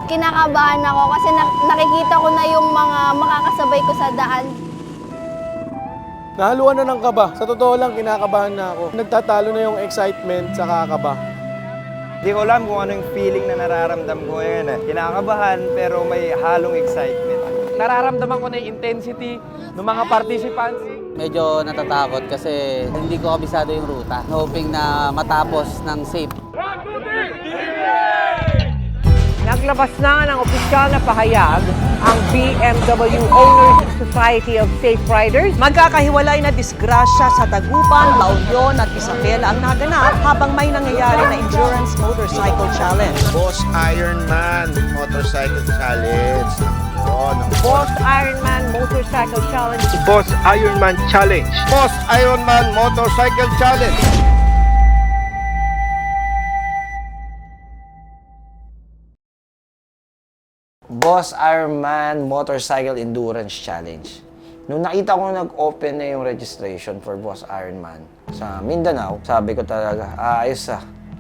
kinakabahan ako kasi nakikita ko na yung mga makakasabay ko sa daan. Nahaluan na ng kaba. Sa totoo lang, kinakabahan na ako. Nagtatalo na yung excitement sa kakaba. Hindi ko alam kung anong feeling na nararamdam ko ngayon. Kinakabahan pero may halong excitement. Nararamdaman ko na yung intensity ng mga participants. Medyo natatakot kasi hindi ko kabisado yung ruta. Hoping na matapos ng safe. Naglabas na ng opisyal na pahayag ang BMW Owners Society of Safe Riders. Magkakahiwalay na disgrasya sa Dagupan, La Union at Isabela ang naganap habang may nangyayari na Endurance Motorcycle Challenge. Boss Ironman Motorcycle Challenge. Boss Ironman Motorcycle Challenge. Boss Ironman Challenge. Boss Ironman Motorcycle Challenge. Boss Ironman Motorcycle Endurance Challenge. Nung nakita ko nag-open na yung registration for Boss Ironman sa Mindanao, sabi ko talaga, ayos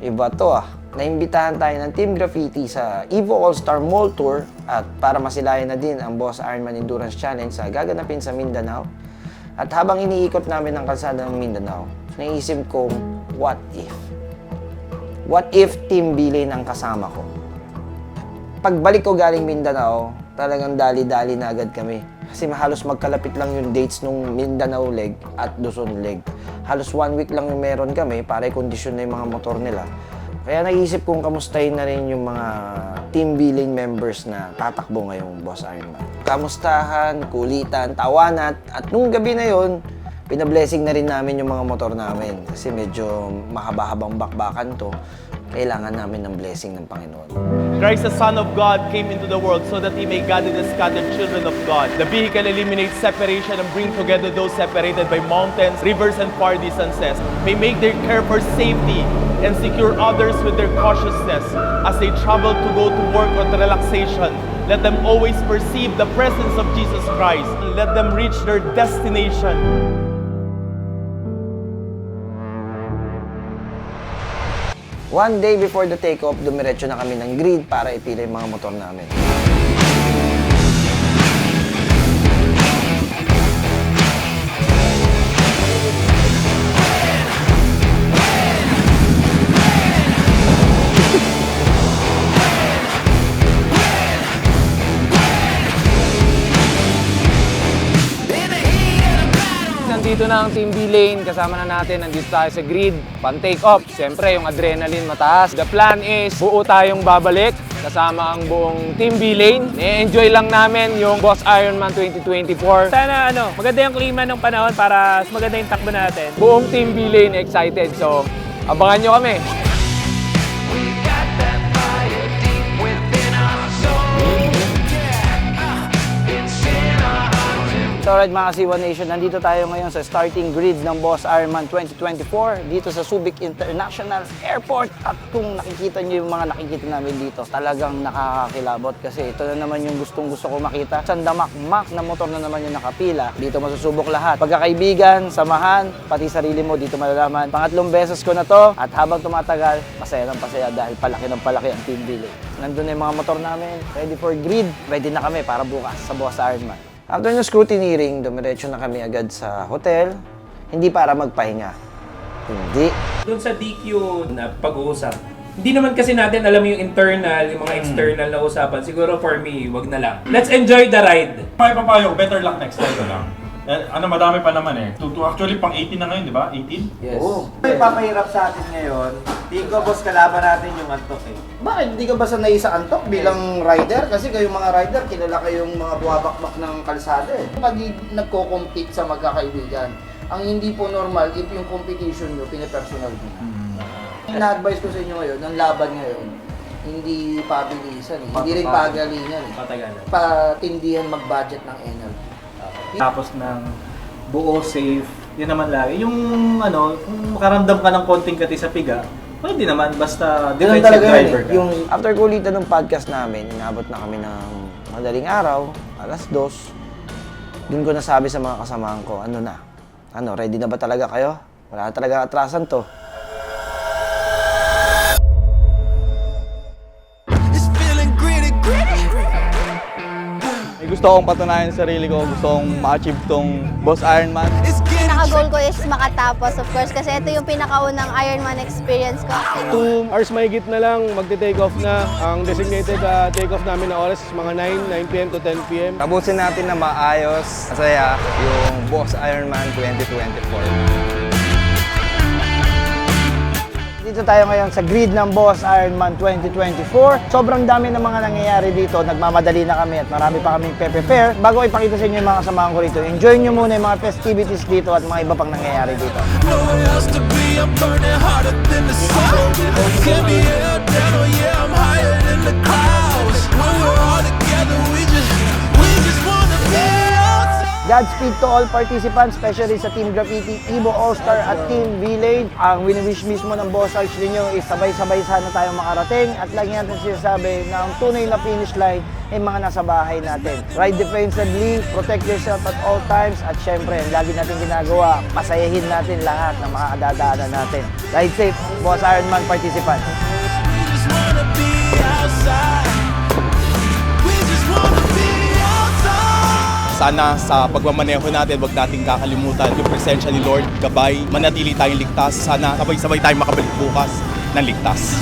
iba to Naimbitahan tayo ng Team Graffiti sa Evo All-Star Mall Tour at para masilayan na din ang Boss Ironman Endurance Challenge sa gaganapin sa Mindanao. At habang iniikot namin ang kalsada ng Mindanao, naisip kong, what if? What if Team Bilin ang kasama ko? Pagbalik ko galing Mindanao, talagang dali-dali na agad kami. Kasi halos magkalapit lang yung dates nung Mindanao leg at Luzon leg. Halos 1 week lang yung meron kami para i-kondisyon na yung mga motor nila. Kaya naisip kong kamustahin na rin yung mga Team Bilin members na tatakbo ngayong Boss Ironman. Kamustahan, kulitan, tawanan, at nung gabi na yon, pinablessing na rin namin yung mga motor namin. Kasi medyo mahaba-habang bakbakan to. Kailangan namin ng blessing ng Panginoon. Christ, the Son of God, came into the world so that He may gather the scattered children of God. The vehicle eliminates separation and bring together those separated by mountains, rivers, and far distances. May make their care for safety and secure others with their cautiousness as they travel to go to work or to relaxation. Let them always perceive the presence of Jesus Christ. Let them reach their destination. One day before the takeoff, dumiretso na kami ng grid para ipila yung mga motor namin. Nandito na ang Team B-Lane, kasama na natin, nandito tayo sa grid, pan-take off. Siyempre, yung adrenaline mataas. The plan is, buo tayong babalik, kasama ang buong Team B-Lane. I-enjoy lang namin yung Boss Ironman 2024. Sana maganda yung klima ng panahon para maganda yung takbo natin. Buong Team B-Lane excited, so abangan nyo kami. So alright mga Siwa Nation, nandito tayo ngayon sa starting grid ng Boss Ironman 2024 dito sa Subic International Airport. At kung nakikita nyo yung mga nakikita namin dito, talagang nakakakilabot kasi ito na naman yung gustong-gusto ko makita. Sandamakmak na motor na naman yung nakapila. Dito masusubok lahat. Pagkakaibigan, samahan, pati sarili mo dito malalaman. Pangatlong beses ko na to at habang tumatagal, masaya ng pasaya dahil palaki ng palaki ang Team Bilin. Nandun na yung mga motor namin, ready for grid. Ready na kami para bukas sa Boss Ironman. After ng scrutineering, dumiretso na kami agad sa hotel, hindi para magpahinga. Hindi. Doon sa DQ na pag-uusap, hindi naman kasi natin alam yung internal, yung mga external na usapan. Siguro for me, wag na lang. Let's enjoy the ride. May papayo, better luck next time lang. Madami pa naman eh. Actually, pang 18 na ngayon, di ba? 18? Yes. May papahirap sa atin ngayon. Tingin ko, boss, kalaban natin yung antok eh. Bakit? Hindi ka ba sanay sa antok bilang rider? Kasi kayong mga rider, kilala kayong mga buwabakbak ng kalsada eh. Pag nagko-compete sa magkakaibigan, ang hindi po normal if yung competition nyo, pinapersonal nyo. Na-advise ko sa inyo ngayon, ang laban ngayon, hindi pabilisan eh. Hindi rin pagalingan eh. Patagalan. Patindihan mag-budget ng energy. Tapos ng buo safe, yun naman lagi. Yung kung makaramdam ka ng konting kati sa piga, pwede naman, basta defensive driver ka. Yung after kulitan ng podcast namin, inabot na kami ng madaling araw, 2:00. Doon ko nasabi sa mga kasamahan ko, ready na ba talaga kayo? Wala na talaga atrasan to. It's feeling gritty, gritty. gusto kong patunayan sa sarili ko, gusto kong ma-achieve tong Boss Ironman. Pinaka-goal ko is makatapos, of course, kasi ito yung pinakaunang Ironman experience ko. 2 hours mahigit na lang, magte-take off na. Ang designated take off namin na oras is mga 9 p.m. to 10 p.m. Tapusin natin na maayos, masaya, yung Boss Ironman 2024. Dito tayo ngayon sa grid ng Boss Ironman 2024. Sobrang dami ng mga nangyayari dito. Nagmamadali na kami at marami pa kaming prepare. Bago ipakita sa inyo yung mga kasamahan ko rito, enjoy nyo muna yung mga festivities dito at mga iba pang nangyayari dito. Godspeed to all participants, especially sa Team Graffiti, Evo All-Star at Team Village. Ang wini-wish mismo ng Boss Arch ninyo is sabay-sabay sana tayong makarating at lagi natin sinasabi na ang tunay na finish line ay mga nasa bahay natin. Ride defensively, protect yourself at all times at syempre, ang lagi natin ginagawa, pasayahin natin lahat ng mga kadadaanan natin. Ride safe, Boss Ironman participants. Sana sa pagmamaneho natin, wag nating kakalimutan yung presensya ni Lord, gabay, manatili tayong ligtas. Sana sabay-sabay tayong makabalik bukas ng ligtas.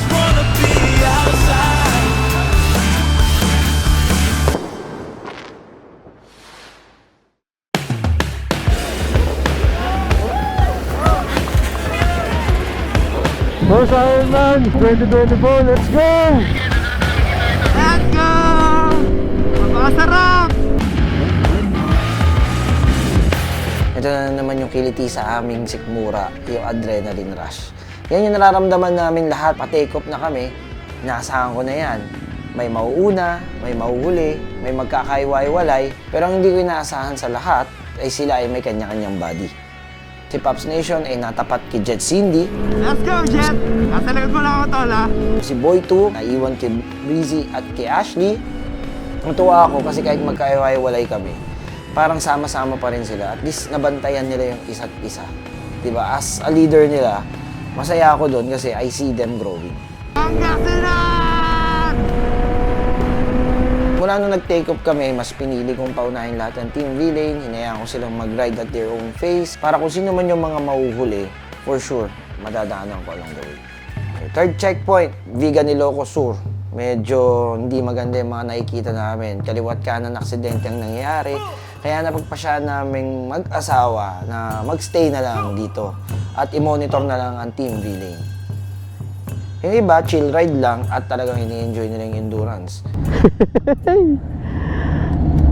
Boss Ironman 2024, let's go! Let's go! Napakasarap! Ito na naman yung kiliti sa aming sikmura, yung adrenaline rush. Yan yung nararamdaman namin lahat, pa-take off na kami, inaasahan ko na yan. May mauuna, may mauhuli, may magkakaiwalay, pero ang hindi ko inaasahan sa lahat ay sila ay may kanya-kanyang body. Si Pops Nation ay natapat kay Jet Cindy. Let's go, Jet! Nasa likod mo lang ako, tol, ha? Si Boy 2, naiwan kay Breezy at kay Ashley. Natuwa ako kasi kahit magkaiwalay kami, parang sama-sama pa rin sila. At least nabantayan nila yung isa't isa. Diba? As a leader nila, masaya ako doon kasi I see them growing. Mula nung nag-take off kami, mas pinili kong paunahin lahat ng Team V-Lane. Hinayaan ko silang mag-ride at their own pace. Para kung sino man yung mga mauhuli, for sure, madadaanan ko along the way. Okay, third checkpoint, Vigan Ilocos Sur. Medyo hindi maganda yung mga nakikita namin. Kaliwat kanan aksidente ang nangyayari. Kaya napagpasya naming mag-asawa na magstay na lang dito at i-monitor na lang ang Team V-Lane. Yung iba, chill ride lang at talagang ini-enjoy nila yung endurance.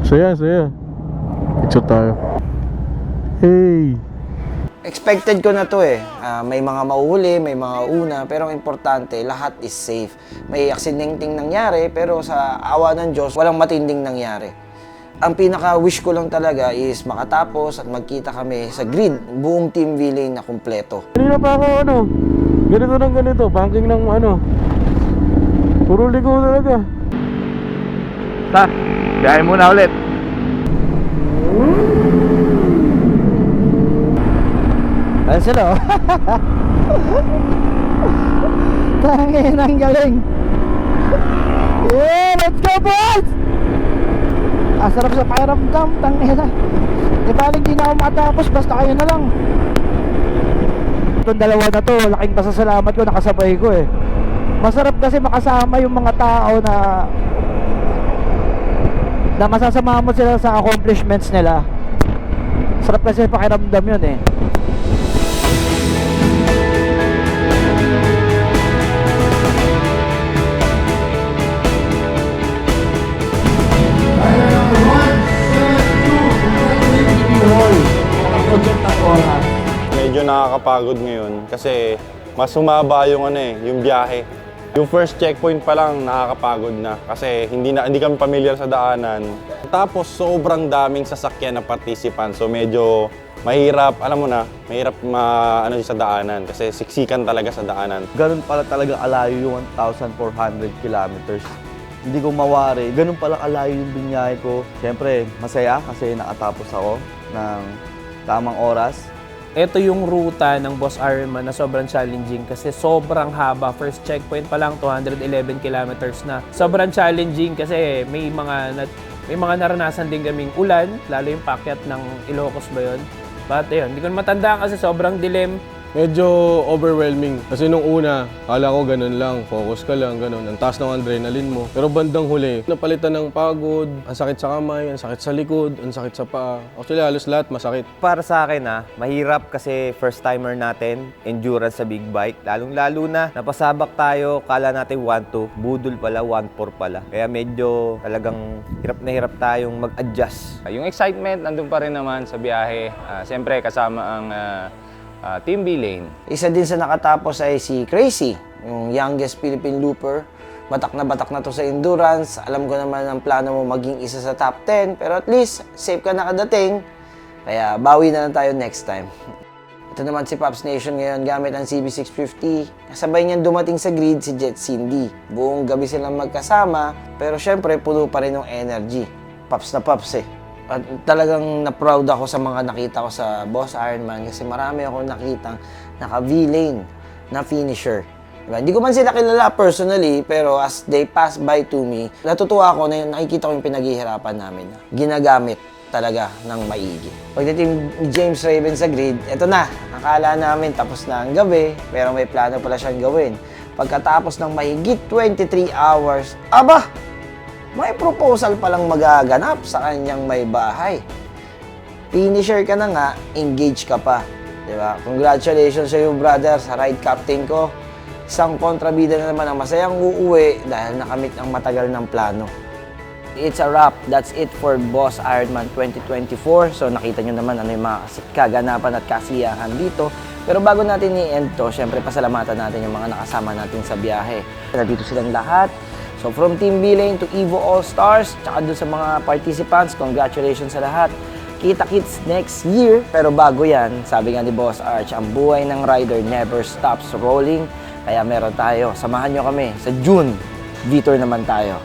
Saya. Picture tayo. Hey! Expected ko na to eh. May mga mauhuli, may mga una, pero ang importante, lahat is safe. May aksidenteng nangyari, pero sa awa ng Diyos, walang matinding nangyari. Ang pinaka-wish ko lang talaga is makatapos at magkita kami sa grid, buong Team V-Lane na kumpleto. Kanina pa ako ganito, banking ng puro ligo talaga. Biyahe muna ulit. Ayan sila oh. Tangin, ang galing. Yeah, let's go boys! Sarap sa pakiramdam, tangina. Di balik di na ako matapos, basta kayo na lang. Itong dalawa na to, laking pasasalamat ko, nakasabay ko eh. Masarap kasi makasama yung mga tao na masasama mo sila sa accomplishments nila. Sarap kasi pakiramdam yun eh. Medyo nakakapagod ngayon kasi mas humaba yung yung biyahe. Yung first checkpoint pa lang nakakapagod na kasi hindi kami familiar sa daanan. Tapos sobrang daming sasakyan na participants. So medyo mahirap, mahirap sa daanan kasi siksikan talaga sa daanan. Ganun pala talaga alayo yung 1,400 kilometers. Hindi ko mawari. Ganun pala alayo yung binyahe ko. Siyempre, masaya kasi nakatapos ako ng tamang oras. Ito yung ruta ng Boss Ironman na sobrang challenging kasi sobrang haba. First checkpoint pa lang, 211 kilometers na. Sobrang challenging kasi may mga May mga naranasan din kaming ulan, lalo yung paakyat ng Ilocos ba yun? But ayun, hindi ko na matandaan kasi sobrang dilim. Medyo overwhelming. Kasi nung una, kala ko ganun lang, focus ka lang, ganun. Ang taas ng adrenaline mo. Pero bandang huli, napalitan ng pagod, ang sakit sa kamay, ang sakit sa likod, ang sakit sa paa. Actually, halos lahat masakit. Para sa akin mahirap kasi first timer natin, endurance sa big bike. Lalong-lalo na, napasabak tayo, kala natin 1-2, budol pala, 1-4 pala. Kaya medyo talagang hirap na hirap tayong mag-adjust. Yung excitement nandun pa rin naman sa biyahe. Siyempre kasama ang Team B-Lane. Isa din sa nakatapos ay si Crazy, yung youngest Philippine looper. Batak na to sa endurance. Alam ko naman ang plano mo maging isa sa top 10, pero at least safe ka nakadating. Kaya bawi na lang tayo next time. Ito naman si Pops Nation ngayon gamit ang CB650. Kasabay niyan dumating sa grid si Jet Cindy. Buong gabi silang magkasama, pero syempre puno pa rin ng energy. Pops na Pops eh. At talagang na-proud ako sa mga nakita ko sa Boss Ironman kasi marami ako nakitang naka-V-lane na finisher. Diba? Hindi ko man sila kilala personally, pero as they pass by to me, natutuwa ako na nakikita ko yung pinaghihirapan namin. Ginagamit talaga ng maigi. Pagdating ni James Raven sa grid, eto na, akala namin tapos na ang gabi, pero may plano pala siyang gawin. Pagkatapos ng mahigit 23 hours, aba! May proposal palang magaganap sa kanyang may bahay. Finisher ka na nga, engage ka pa. Diba? Congratulations sa iyo, brother, sa ride captain ko. Isang kontrabida na naman ang masayang uuwi dahil nakamit ang matagal ng plano. It's a wrap. That's it for Boss Ironman 2024. So nakita nyo naman ano yung mga kaganapan at kasiyahan dito. Pero bago natin i-end to, syempre pasalamatan natin yung mga nakasama natin sa biyahe. Nandito silang lahat. So from Team B-Lane to Evo All-Stars, tsaka dun sa mga participants, congratulations sa lahat. Kita-kits next year. Pero bago yan, sabi nga ni Boss Arch, ang buhay ng rider never stops rolling. Kaya meron tayo. Samahan nyo kami sa June. Vitor naman tayo.